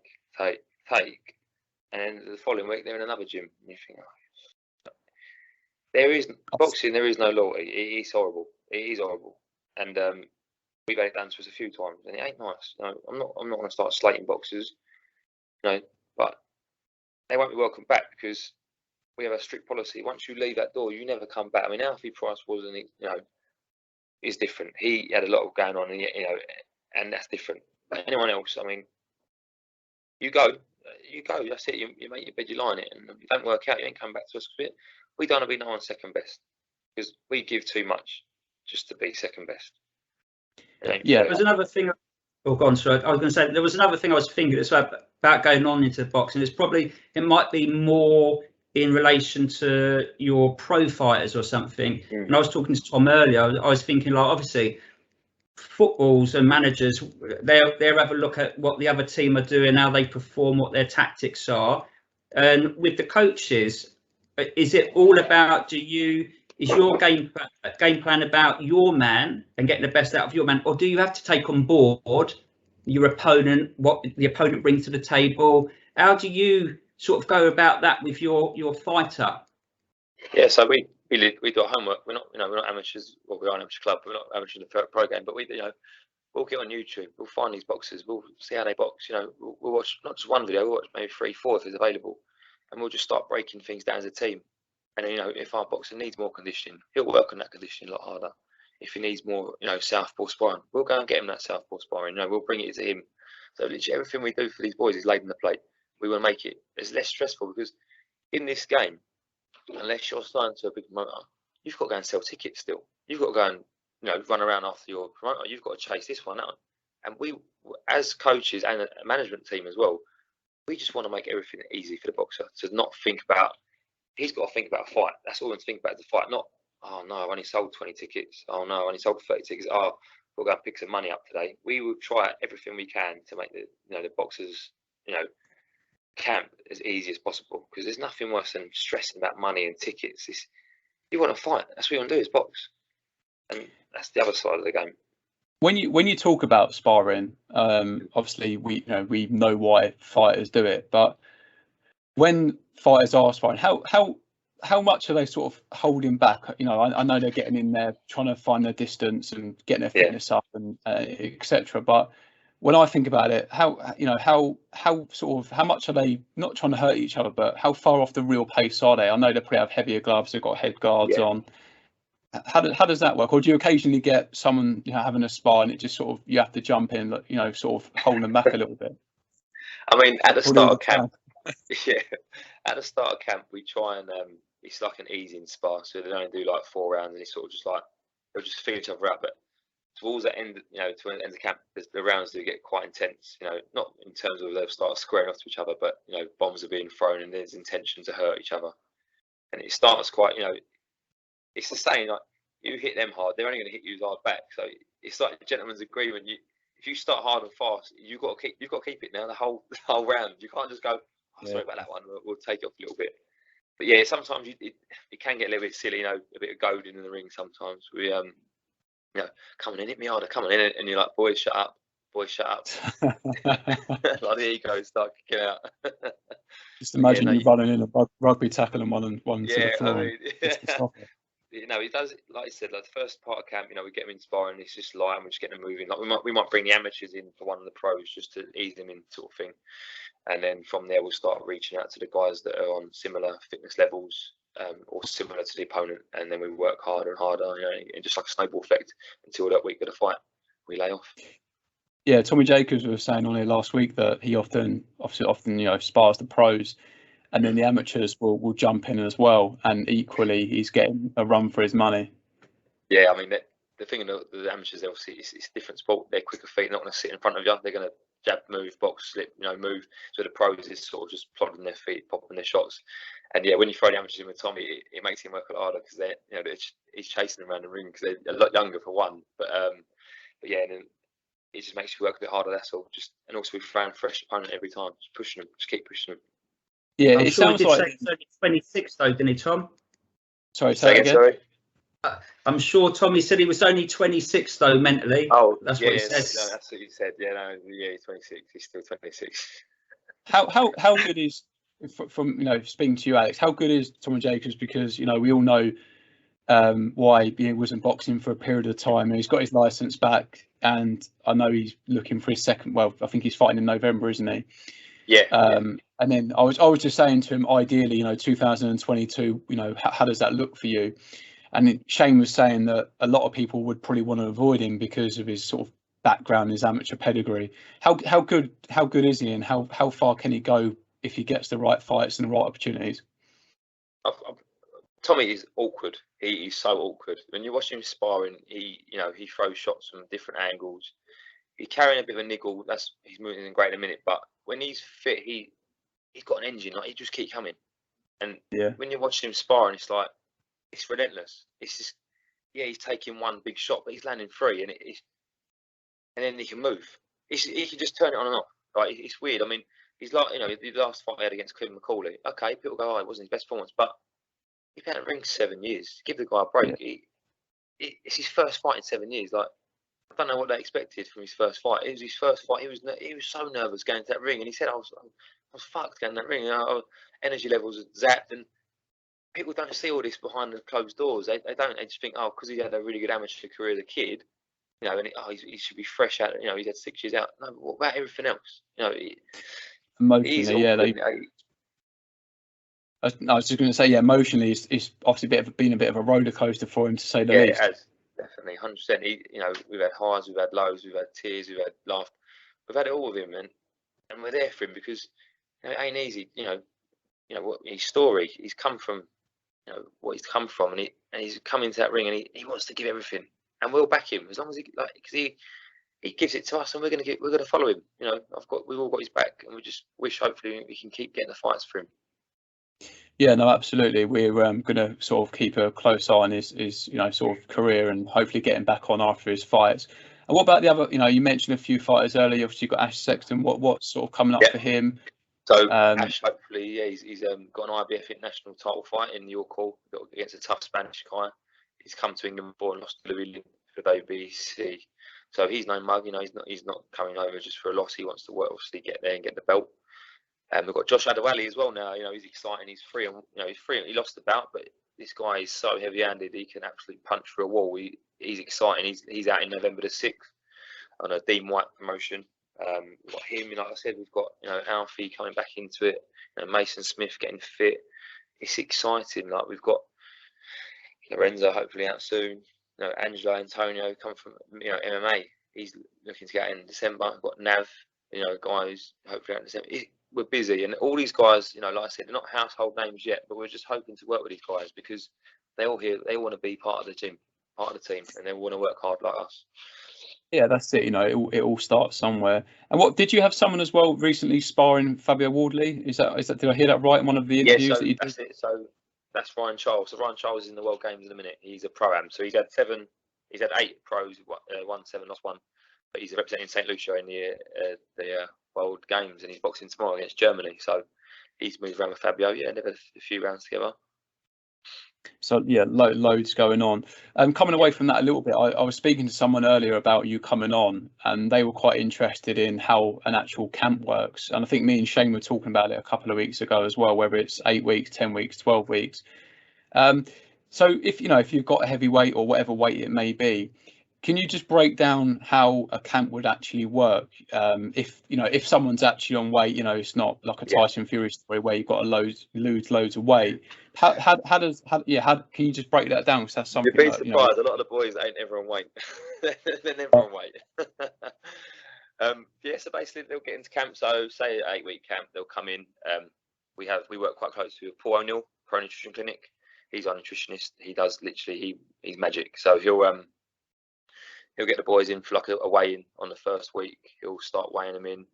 and then the following week they're in another gym. And you think, there is boxing. There is no loyalty. It is horrible. It is horrible. And we've had it done to us a few times, and it ain't nice. No, I'm not going to start slating boxers. No, but they won't be welcome back because we have a strict policy. Once you leave that door, you never come back. I mean, Alfie Price wasn't, is different. He had a lot of going on, and and that's different. But anyone else, I mean, you go. That's it. You make your bed, you lie in it, and if it don't work out, you ain't come back to us. We don't want to be no one's second best because we give too much just to be second best. Yeah, there's another thing. Oh, go on, sorry. I was going to say there was another thing I was thinking as well about going on into boxing. It might be more in relation to your pro fighters or something. And I was talking to Tom earlier. I was thinking, like, obviously, footballs and managers, they'll have a look at what the other team are doing, how they perform, what their tactics are. And with the coaches, is it all about is your game plan about your man and getting the best out of your man, or do you have to take on board your opponent, what the opponent brings to the table? How do you sort of go about that with your fighter? Yeah, so we do our homework. We're not amateurs. Well, we are an amateur club. We're not amateurs in the pro game, but we'll get on YouTube. We'll find these boxers. We'll see how they box. We'll watch not just one video. We'll watch maybe 3, 4 if it's available, and we'll just start breaking things down as a team. And if our boxer needs more conditioning, he'll work on that conditioning a lot harder. If he needs more, southpaw sparring, we'll go and get him that southpaw sparring. We'll bring it to him. So literally everything we do for these boys is laid on the plate. We want to make it as less stressful because in this game, unless you're signed to a big promoter, you've got to go and sell tickets still. You've got to go and run around after your promoter. You've got to chase this one out. And we, as coaches and a management team as well, we just want to make everything easy for the boxer to not think about. He's got to think about a fight. That's all we want to think about is a fight. Not, oh no, I've only sold 20 tickets. Oh no, I only sold 30 tickets. Oh, we'll go and pick some money up today. We will try everything we can to make the boxers camp as easy as possible, because there's nothing worse than stressing about money and tickets. You want to fight. That's what you want to do is box, and that's the other side of the game. When you talk about sparring, obviously we know why fighters do it, but when fighters are sparring, how much are they sort of holding back? I know they're getting in there trying to find their distance and getting their fitness up and etc. But when I think about it, how much are they not trying to hurt each other, but how far off the real pace are they? I know they probably have heavier gloves, they've got head guards on. How does that work? Or do you occasionally get someone having a spar and it just sort of you have to jump in, sort of holding them back a little bit? I mean, at the start of camp, at the start of camp, we try and it's like an easing spar, so they only do like 4 rounds, and it's sort of just like they'll just feel each other out. But towards the end, towards the end of camp, the rounds do get quite intense. Not in terms of they'll start squaring off to each other, but bombs are being thrown and there's intention to hurt each other. And it starts quite, it's the same. Like you hit them hard, they're only going to hit you hard back. So it's like a gentleman's agreement. If you start hard and fast, you've got to keep it now the whole round. You can't just go, oh, sorry about that one. We'll take it off a little bit. But yeah, sometimes it can get a little bit silly. A bit of goading in the ring. Sometimes we come on in, hit me harder. Come on in, and you're like, boys, shut up. Boys, shut up. Like the ego start kicking out. Just imagine you running in a rugby tackle and one to the floor. I mean, it does. Like I said, like the first part of camp, we get them in sparring. It's just light, and we just get them moving. Like we might bring the amateurs in for one of the pros just to ease them in, sort of thing. And then from there, we'll start reaching out to the guys that are on similar fitness levels or similar to the opponent, and then we work harder and harder, and just like a snowball effect until that week of the fight, we lay off. Yeah, Tommy Jacobs was saying on here last week that he often spars the pros, and then the amateurs will jump in as well, and equally he's getting a run for his money. Yeah, I mean the thing of the amateurs, obviously it's a different sport. They're quicker feet, they're not going to sit in front of you. They're going to jab, move, box, slip, move. So the pros is sort of just plodding their feet, popping their shots. And when you throw the amateurs in with Tommy, it makes him work a lot harder because he's chasing them around the ring because they're a lot younger for one. But yeah, and then it just makes you work a bit harder. That's all. And also we throw a fresh opponent every time, just pushing them, just keep pushing them. Yeah, it sounds like he's only 26 though, didn't he, Tom? Sorry, say again. Sorry. I'm sure Tommy said he was only 26 though mentally. Oh, that's what he said. No, that's what he said. Yeah, he's 26. He's still 26. How good is from speaking to you, Alex, how good is Tom Jacobs? Because we all know why he was in boxing for a period of time, and he's got his license back, and I know he's looking for his second. Well, I think he's fighting in November, isn't he? Yeah. And then I was just saying to him, ideally, 2022, how does that look for you? And Shane was saying that a lot of people would probably want to avoid him because of his sort of background, his amateur pedigree. How good is he, and how far can he go if he gets the right fights and the right opportunities? Tommy is awkward. He's so awkward. When you watch him sparring, he throws shots from different angles. He's carrying a bit of a niggle. He's moving in great in a minute. But when he's fit, he's got an engine. Like, he just keeps coming. And when you watch him sparring, it's like, it's relentless. It's just, he's taking one big shot, but he's landing three, and then he can move. He can just turn it on and off. Like, it's weird. I mean, he's like, the last fight he had against Cleveland McCauley. Okay, people go, it wasn't his best performance, but he's been at the ring 7 years. Give the guy a break. Yeah. It's his first fight in 7 years. Like, I don't know what they expected from his first fight. It was his first fight. He was so nervous going to that ring, and he said, I was fucked going to that ring. Energy levels zapped, and people don't see all this behind the closed doors. They don't. They just think, because he had a really good amateur career as a kid, and he should be fresh out. He's had 6 years out. No, but what about everything else? Emotionally, I was just going to say, emotionally, it's obviously been a bit of a roller coaster for him, to say the least. Yeah, it has, definitely, 100%. We've had highs, we've had lows, we've had tears, we've had laughter. We've had it all with him, and we're there for him because it ain't easy. What his story. He's come from, what he's come from, and he's come into that ring, and he wants to give everything, and we'll back him as long as because he gives it to us, and we're gonna follow him. We've all got his back, and we just wish hopefully we can keep getting the fights for him. Yeah, no, absolutely. We're going to sort of keep a close eye on his sort of career, and hopefully getting back on after his fights. And what about the other? You mentioned a few fighters earlier. Obviously, you've got Ash Sexton. What's sort of coming up for him? So Ash, hopefully, he's got an IBF international title fight in York Hall against a tough Spanish guy. He's come to England before and lost to Louis for WBC. So he's no mug. He's not coming over just for a loss. He wants to obviously get there and get the belt. We've got Josh Adewale as well now. He's exciting. He's free, and he's free. He lost the bout, but this guy is so heavy-handed. He can absolutely punch through a wall. He's exciting. He's out in November the 6th on a Dean White promotion. We've got him. Like I said, we've got Alfie coming back into it. Mason Smith getting fit. It's exciting. Like, we've got Lorenzo hopefully out soon. Angelo Antonio come from MMA. He's looking to get out in December. We've got Nav. Guy who's hopefully out in December. We're busy, and all these guys, like I said, they're not household names yet, but we're just hoping to work with these guys because they all they want to be part of the team, and they want to work hard like us. Yeah, that's it. It all starts somewhere. And what did you have someone as well recently sparring Fabio Wardley? Is that did I hear that right in one of the interviews that you did? That's it. So that's Ryan Charles. So Ryan Charles is in the World Games in a minute. He's a pro-am. So he's had 8 pros, won 7, lost 1. But he's representing St. Lucia in the World Games, and he's boxing tomorrow against Germany. So he's moved around with Fabio. Yeah, never a few rounds together. So yeah, loads going on. Coming away from that a little bit, I was speaking to someone earlier about you coming on, and they were quite interested in how an actual camp works. And I think me and Shane were talking about it a couple of weeks ago as well, whether it's 8 weeks, 10 weeks, 12 weeks. So if you've got a heavyweight or whatever weight it may be, can you just break down how a camp would actually work? If someone's actually on weight, it's not like a Tyson Fury story where you've got to lose loads of weight. How can you just break that down? Because that's something. You'd be surprised. A lot of the boys ain't ever on weight. They're never on weight. So basically they'll get into camp. So say an 8-week camp, they'll come in. We work quite closely with Paul O'Neill, Pro Nutrition Clinic. He's our nutritionist. He does literally he's magic. So he'll get the boys in for like a weigh-in on the first week. He'll start weighing them in,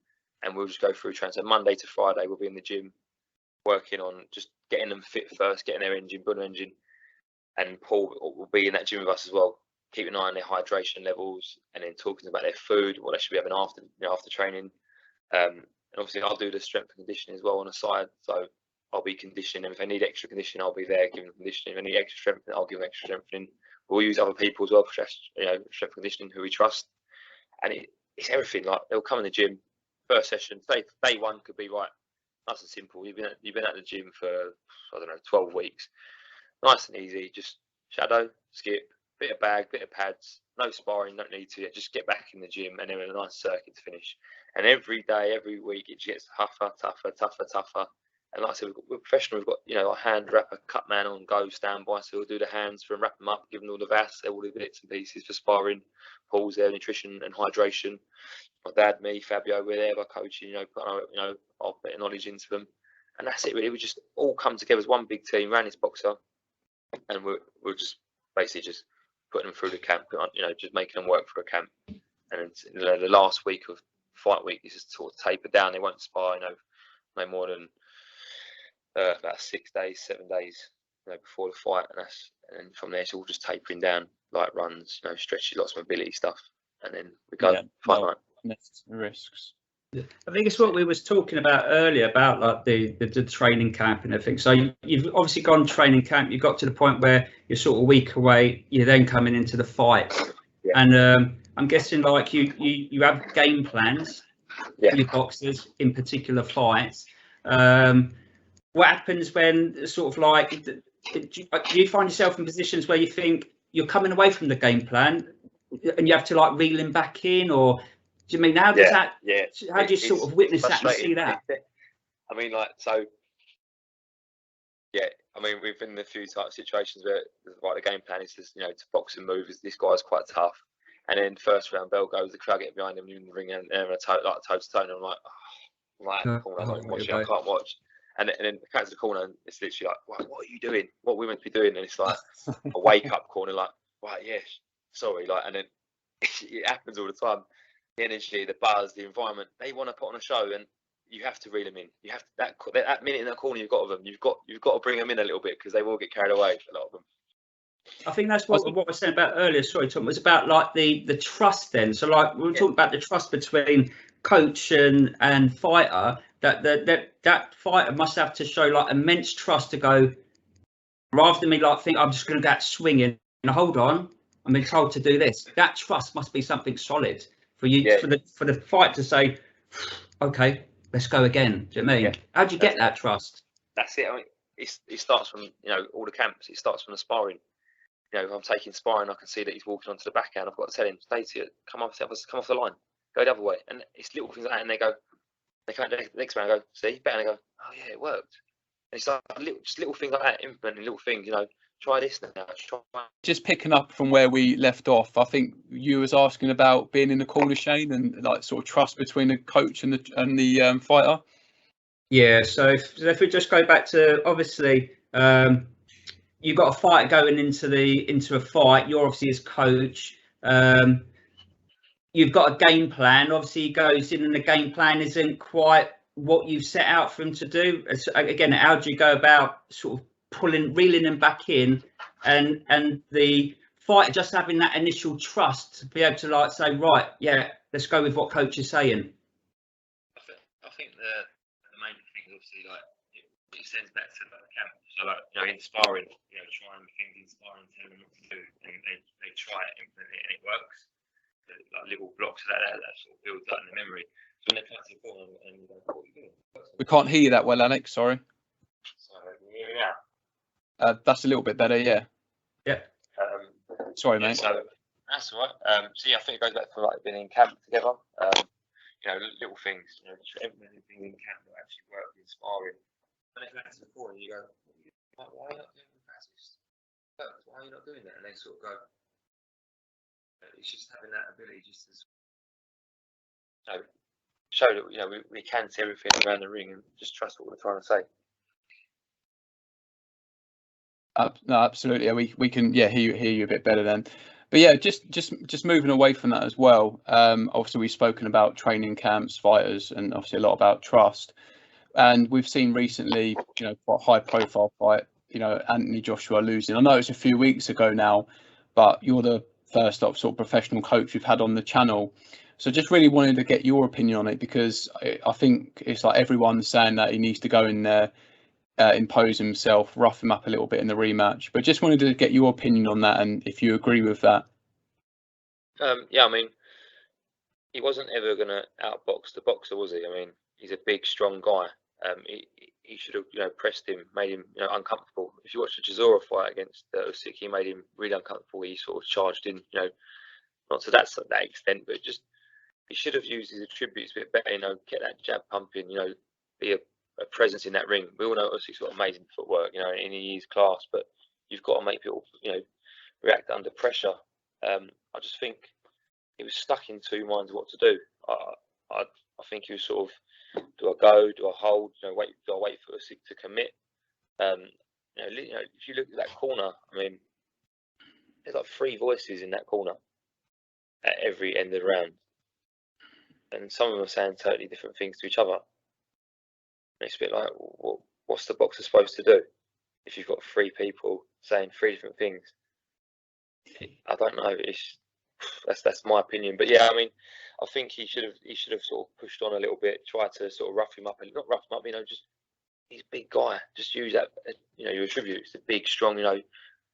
and we'll just go through training. So Monday to Friday, we'll be in the gym working on just getting them fit first, getting their engine, building engine. And Paul will be in that gym with us as well, keeping an eye on their hydration levels, and then talking about their food, what they should be having after training. And obviously, I'll do the strength and conditioning as well on the side. So I'll be conditioning them. If they need extra conditioning, I'll be there giving them conditioning. If they need extra strengthening, I'll give them extra strengthening. We'll use other people as well for strength conditioning who we trust, and it's everything. Like, they'll come in the gym, first session. Say day 1 could be right. nice and simple. You've been at the gym for, I don't know, 12 weeks. Nice and easy. Just shadow, skip, bit of bag, bit of pads. No sparring, don't need to. Just get back in the gym and then a nice circuit to finish. And every day, every week, it gets tougher, tougher, tougher, tougher. And like I said, we're professional. We've got, you know, a hand wrapper, cut man on go, standby. So we'll do the hands for them, wrap them up, give them all the VAS, all the bits and pieces for sparring, pools there, nutrition and hydration. My dad, me, Fabio, we're there by coaching, you know, putting our bit of knowledge into them. And that's it, really. We just all come together as one big team, ran this boxer, and we're just basically just putting them through the camp, you know, just making them work for a camp. And the last week of fight week is just sort of tapered down. They won't spar, you know, no more than about 6 days, 7 days, you know, before the fight, and from there it's all just tapering down, light runs, you know, stretches, lots of mobility stuff, and then we go fight night. Necessary risks. I think it's what we was talking about earlier about like the training camp and everything. So you've obviously gone training camp. You got to the point where you're sort of a week away. You're then coming into the fight, and I'm guessing like you have game plans for your boxers in particular fights. What happens when sort of like do you find yourself in positions where you think you're coming away from the game plan and you have to like reel him back in, or do you mean how does that? Yeah. How do you sort of witness that and see that? I mean, like, so. Yeah, I mean, we've been in a few type of situations where like the game plan is just, you know, to box and move. This guy's quite tough, and then first round bell goes, the crowd get behind him in the ring and a toe to toe, and I'm like, I can't watch. And then the cat's the corner, and it's literally like, what are you doing? What are we meant to be doing? And it's like a wake up corner, like, right, yes, sorry, like, and then it happens all the time. The energy, the buzz, the environment, they want to put on a show, and you have to reel them in. You have to, that minute in that corner you've got of them, you've got to bring them in a little bit, because they will get carried away, a lot of them. I think that's what I was saying about earlier. Sorry, Tom, was about like the trust then. So like we were talking about the trust between coach and fighter. That fighter must have to show like immense trust to go, rather than me like think I'm just going to go out swinging. And hold on, I'm being told to do this. That trust must be something solid for you, for the fight to say, okay, let's go again. Do you know what I mean? How do you get that trust? That's it. I mean, it starts from, you know, all the camps. It starts from the sparring. You know, if I'm taking sparring, I can see that he's walking onto the backhand. I've got to tell him, stay to it, come off the line, go the other way. And it's little things like that. And they come out the next round and go, see, better. And they go, oh yeah, it worked. And it's like little things like that, implementing little things, you know, try this now. Just picking up from where we left off, I think you was asking about being in the corner, Shane, and like sort of trust between the coach and the fighter. Yeah, so if we just go back to, obviously, you've got a fight going into a fight. You're obviously his coach. You've got a game plan. Obviously, he goes in, and the game plan isn't quite what you've set out for him to do. Again, how do you go about sort of reeling him back in, and the fighter just having that initial trust to be able to like say, right, yeah, let's go with what coach is saying? I think the main thing is obviously like it sends back to the camp. So like, you know, in sparring, you know, trying things in sparring, tell them what to do, and they try it, implement it, and it works. Like little blocks of that sort of builds up in the memory. So when they come to the corner and you go, what are you doing? We can't hear you that well, Alex. Sorry. So can you hear me now? That's a little bit better. Yeah. Yeah. Sorry, mate. So that's all right. So yeah, I think it goes back to like being in camp together. You know, little things. You know, implementing things in camp that actually work in sparring. When they come to the corner, you go, why are you not doing the practice? Why are you not doing that? And they sort of go, it's just having that ability just to, you know, show that, you know, we can see everything around the ring and just trust what we're trying to say. No, absolutely. Yeah, we can hear you a bit better then. But yeah, just moving away from that as well. Obviously, we've spoken about training camps, fighters, and obviously a lot about trust. And we've seen recently, you know, quite a high-profile fight. You know, Anthony Joshua losing. I know it's a few weeks ago now, but you're the first sort of professional coach we've had on the channel. So just really wanted to get your opinion on it, because I think it's like everyone's saying that he needs to go in there, impose himself, rough him up a little bit in the rematch. But just wanted to get your opinion on that, and if you agree with that. Yeah, I mean, he wasn't ever going to outbox the boxer, was he? I mean, he's a big, strong guy. He should have, you know, pressed him, made him, you know, uncomfortable. If you watch the Chisora fight against Usyk, he made him really uncomfortable. He sort of charged in, you know, not to that extent, but just he should have used his attributes a bit better. You know, get that jab pumping. You know, be a presence in that ring. We all know Usyk's got amazing footwork, you know, and he is class, but you've got to make people, you know, react under pressure. I just think he was stuck in two minds of what to do. I think he was sort of, do I go, do I hold, you know, do I wait for Usyk to commit? You know, if you look at that corner, I mean, there's like 3 voices in that corner at every end of the round, and some of them are saying totally different things to each other. And it's a bit like, what's the boxer supposed to do if you've got 3 people saying 3 different things? I don't know. That's my opinion. But yeah, I mean, I think he should have sort of pushed on a little bit, tried to sort of rough him up, and not rough him up, you know, just he's a big guy. Just use that, you know, your attributes, the big, strong, you know,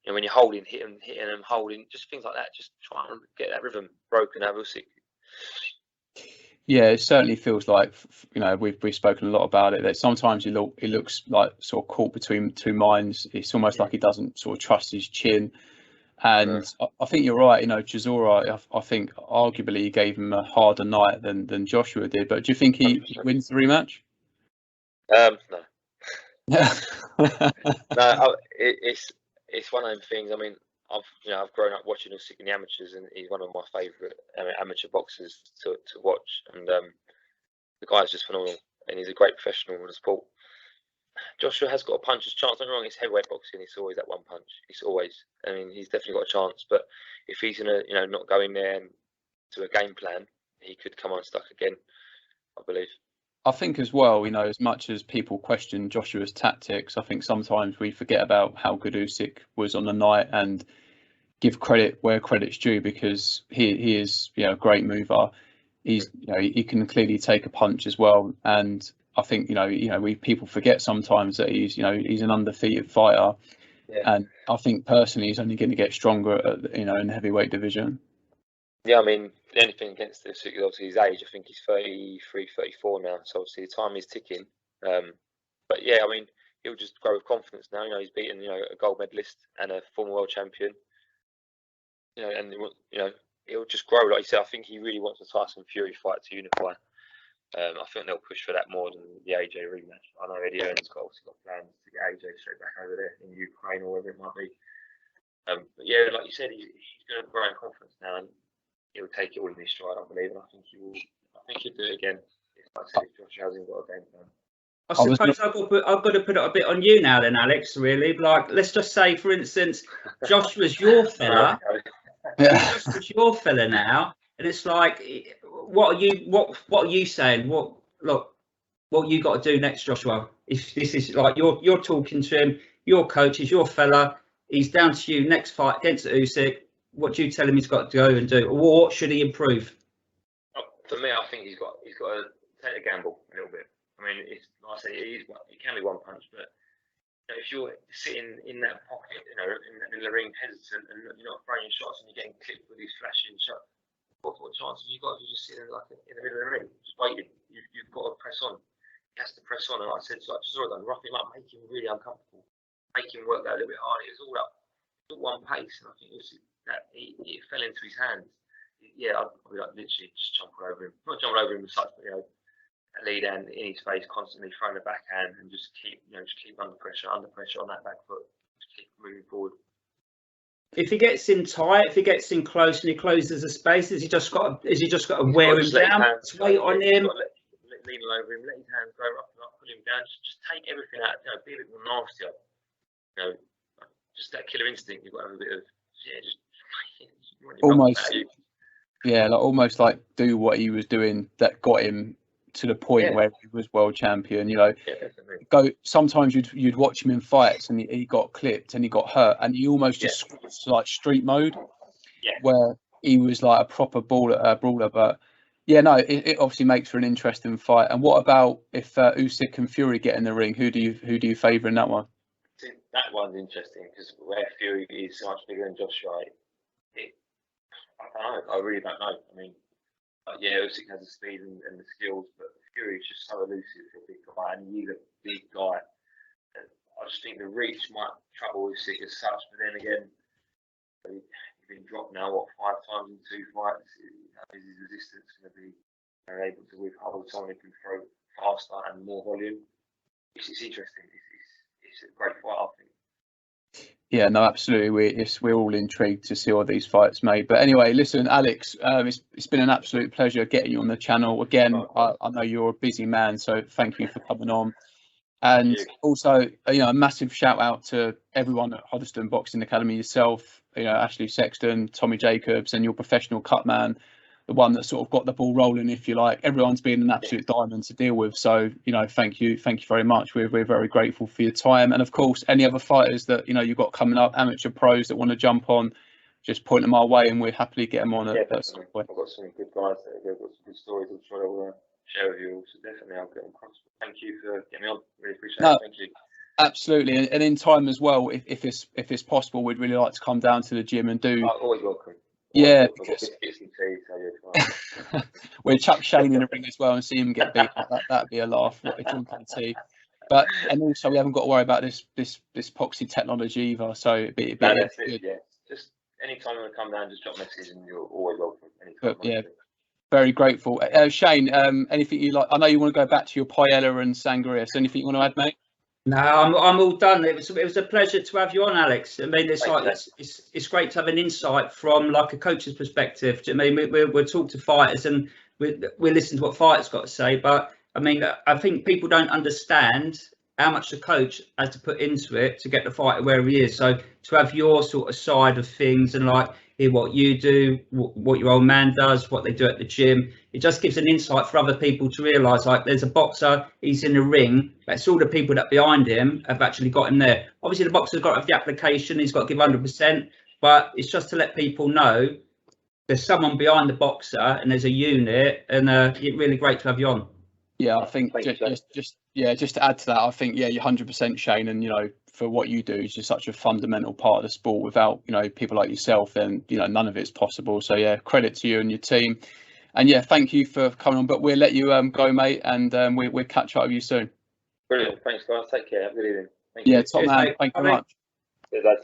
when you're holding, hitting them, holding, just things like that. Just try and get that rhythm broken out of Usyk. Yeah, it certainly feels like, you know, we've spoken a lot about it, that sometimes he looks like sort of caught between 2 minds. It's almost like he doesn't sort of trust his chin. And I think you're right. You know, Chisora, I think arguably he gave him a harder night than Joshua did. But do you think he wins the rematch? No. Yeah. No, it's one of them things. I mean, I've grown up watching Usyk in the amateurs, and he's one of my favourite amateur boxers to watch. And the guy's just phenomenal, and he's a great professional in the sport. Joshua has got a puncher's chance. Don't get me wrong, it's heavyweight boxing. It's always that one punch. It's always. I mean, he's definitely got a chance. But if he's gonna, you know, not go in there and to a game plan, he could come unstuck again, I believe. I think as well, you know, as much as people question Joshua's tactics, I think sometimes we forget about how good Usyk was on the night and give credit where credit's due, because he is, you know, a great mover. He's, you know, he can clearly take a punch as well. And I think, you know, people forget sometimes that he's an undefeated fighter. Yeah. And I think personally he's only going to get stronger at, you know, in the heavyweight division. Yeah, I mean, anything against this, obviously his age, I think he's 33, 34 now, so obviously the time is ticking. But yeah, I mean, he'll just grow with confidence now. You know, he's beaten, you know, a gold medalist and a former world champion. You know, and you know, he'll just grow. Like you said, I think he really wants the Tyson Fury fight to unify. I think they'll push for that more than the AJ rematch. I know Eddie Hearn's got plans to get AJ straight back over there in Ukraine or wherever it might be. But yeah, like you said, he's going to grow in confidence now, and he'll take it all in his stride, I believe, and I think he will. I think he'll do it again. Like I said, if Josh hasn't got a game plan. I suppose I've got to put it a bit on you now, then, Alex. Really, like, let's just say, for instance, Josh was your fella. Josh was your fella now, and it's like, what are you saying? What you got to do next, Joshua? If this is like you're talking to him, your coach is your fella. He's down to you next fight against Usyk. What do you tell him he's got to go and do? Or what should he improve? For me, I think he's got to take a gamble a little bit. I mean, it's like I say, it can be one punch, but you know, if you're sitting in that pocket, you know, in the ring, hesitant, and you're not throwing shots, and you're getting clipped with these flashing shots, what chances you got if you're just sitting like in the middle of the ring, just waiting? You've got to press on. He has to press on, and like I said, like Chisora, rough him up, make him really uncomfortable, make him work that a little bit harder. It was all up, one pace, and I think that it fell into his hands. Yeah, I'd be like literally just jumping over him, not jumping over him as such, but you know, a lead hand in his face, constantly throwing the backhand, and just keep under pressure on that back foot, just keep moving forward. If he gets in tight, if he gets in close and he closes the space, has he just got to wear him down, weight on him? Lean over him, let his hands go up and up, pull him down, just take everything out, you know, be a bit more nastier. You know, just that killer instinct, you've got to have a bit of, just almost like do what he was doing that got him to the point where he was world champion. You know, sometimes you'd watch him in fights and he got clipped and he got hurt and he almost just switched like street mode, where he was like a proper brawler. But yeah, no, it obviously makes for an interesting fight. And what about if Usyk and Fury get in the ring? Who do you favour in that one? That one's interesting because where Fury is so much bigger than Joshua, I don't know. I really don't know. I mean, Usyk has the speed and the skills, but Fury's just so elusive for a big guy, and he's a big guy. I just think the reach might trouble Usyk as such, but then again, he's been dropped now, what, 5 times in 2 fights? Is his resistance going to be able to withhold someone who can throw faster and more volume? It's interesting. It's a great fight, I think. Yeah, no, absolutely. We're all intrigued to see all these fights made. But anyway, listen, Alex, it's been an absolute pleasure getting you on the channel again. I know you're a busy man, so thank you for coming on. And also, a massive shout out to everyone at Hoddesdon Boxing Academy, yourself, Ashley Sexton, Tommy Jacobs, and your professional cut man, the one that sort of got the ball rolling, if you like. Everyone's been an absolute diamond to deal with. So, thank you very much. We're very grateful for your time. And of course, any other fighters that you've got coming up, amateur pros that want to jump on, just point them our way, and we'll happily get them on. I've got some good guys that have got some good stories I'm sure I will share with you. So definitely, I'll get them across. Thank you for getting me on. Really appreciate it. Thank you. Absolutely, and in time as well, if it's possible, we'd really like to come down to the gym and do. Always welcome. Yeah, because we'll chuck Shane in the ring as well and see him get beat. That'd be a laugh. What a drinking tea. But and also we haven't got to worry about this epoxy technology either. So it'd be good. Yeah. Just anytime you want to come down, just drop a message and you're always welcome. Anytime. But, yeah. Very grateful. Shane, anything you like? I know you want to go back to your paella and sangria. So anything you want to add, mate? No, I'm all done. It was a pleasure to have you on, Alex. I mean, it's great to have an insight from like a coach's perspective. I mean, we'll talk to fighters and we listen to what fighters got to say. But I mean, I think people don't understand how much the coach has to put into it to get the fighter where he is. So to have your sort of side of things and like hear what you do, what your old man does, what they do at the gym, it just gives an insight for other people to realise like there's a boxer, he's in the ring, but it's all the people that behind him have actually got him there. Obviously the boxer's got to have the application, he's got to give 100%, but it's just to let people know there's someone behind the boxer and there's a unit, and it's really great to have you on. Yeah, I think just to add to that, I think you're 100% Shane, and for what you do is just such a fundamental part of the sport. Without people like yourself, then none of it's possible. So yeah, credit to you and your team, and yeah, thank you for coming on. But we'll let you go, mate, and we'll catch up with you soon. Brilliant, thanks guys. Take care. Have a good evening. Thank you. Top man. Thank you very much. Cheers, guys.